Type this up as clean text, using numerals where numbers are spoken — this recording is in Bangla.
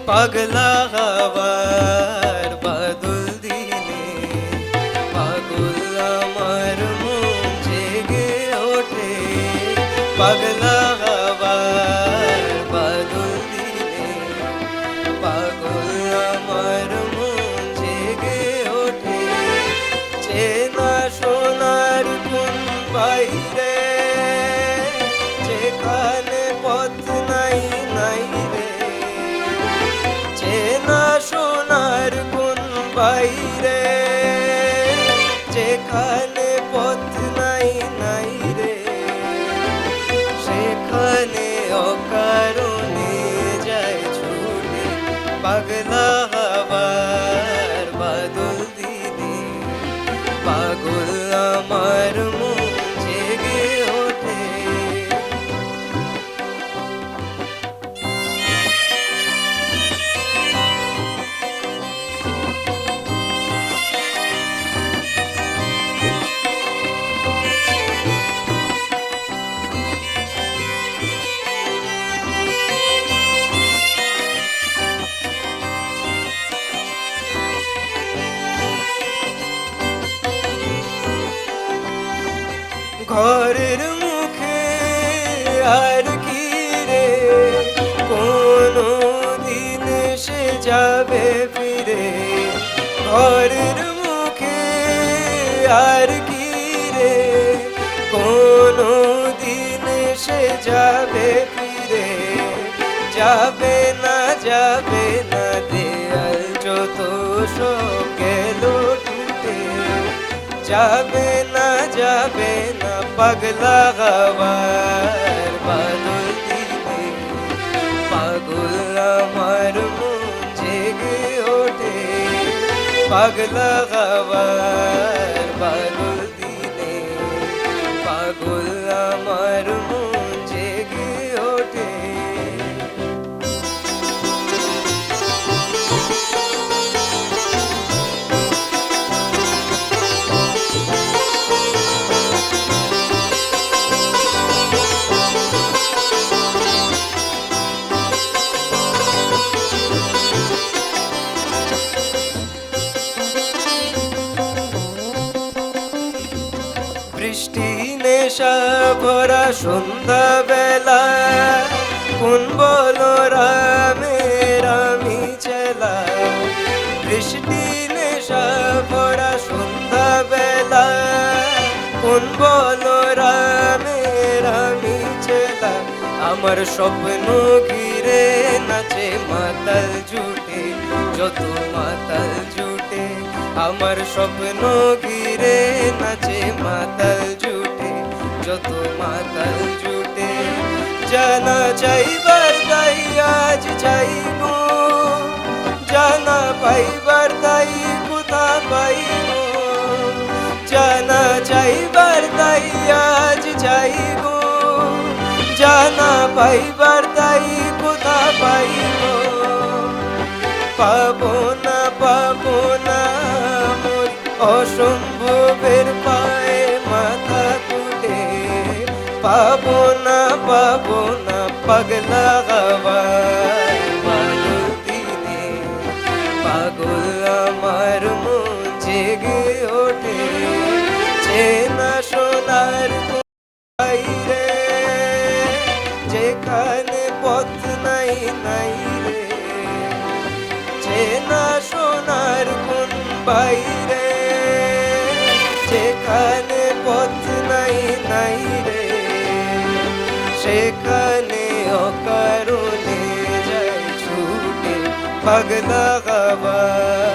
পাগলা হওয়ার বাদল দিনে পাগল আমার মন জেগে ওঠে পাগলা হওয়ার বাদল দিনে পাগল আমার মন জেগে ওঠে চেনা সোনার কোন বাইরে যেখানে পথ নাই নাই রে চেনা সোনার কোন বাইরে যেখানে পথ নাই নাই রে সেখানে অকারণে যায় ছুটে পাগলা হওয়ার বাদল দিনে পাগল আমার মন জেগে ওঠে ঘরের মুখে আর কি রে কোনো দিন সে যাবে ফিরে ঘরের মুখে আর কি রে কোনো দিন সে যাবে ফিরে যাবে না দেয়াল যত সব গেল টুটে যাবে না পাগলা হওয়ার বাদল দিনে পাগল আমার মন জেগে ওঠে পাগলা হওয়ার বাদল দিনে পাগল আমার মন জেগে ওঠে বৃষ্টি নেশা ভরা সন্ধ্যা বেলা কোন বলো রামের আমি চেলা বৃষ্টি নেশা ভরা সন্ধ্যা বেলা কোন বলো রামের আমি চেলা আমার স্বপ্ন ঘিরে নাচে মাতাল জুটে যত মাতাল জুটে আমার স্বপ্ন ঘিরে নাচে মাতাল জুটে যত মাতাল জুটে জানা চাইবার তাই আজ চাইব জানা পাইবার তাই কোথা পাইব জানা চাইবার তাই আজ চাইব জানা পাইবার তাই কোথা পাইব পাবো না মোর অসম্ভবের পায়ে মাথা কুটে পাবো না পাগলা হওয়ার বাদল দিনে পাগল আমার মন জেগে ওঠে চেনা সোনার বাইরে যেখানে পথ নাই নাই রে চেনা সোনার কোন বাইরে যেখানে পথ নাই নাই রে সেখানে অকারণে যায় ছুটে পাগলা হওয়ার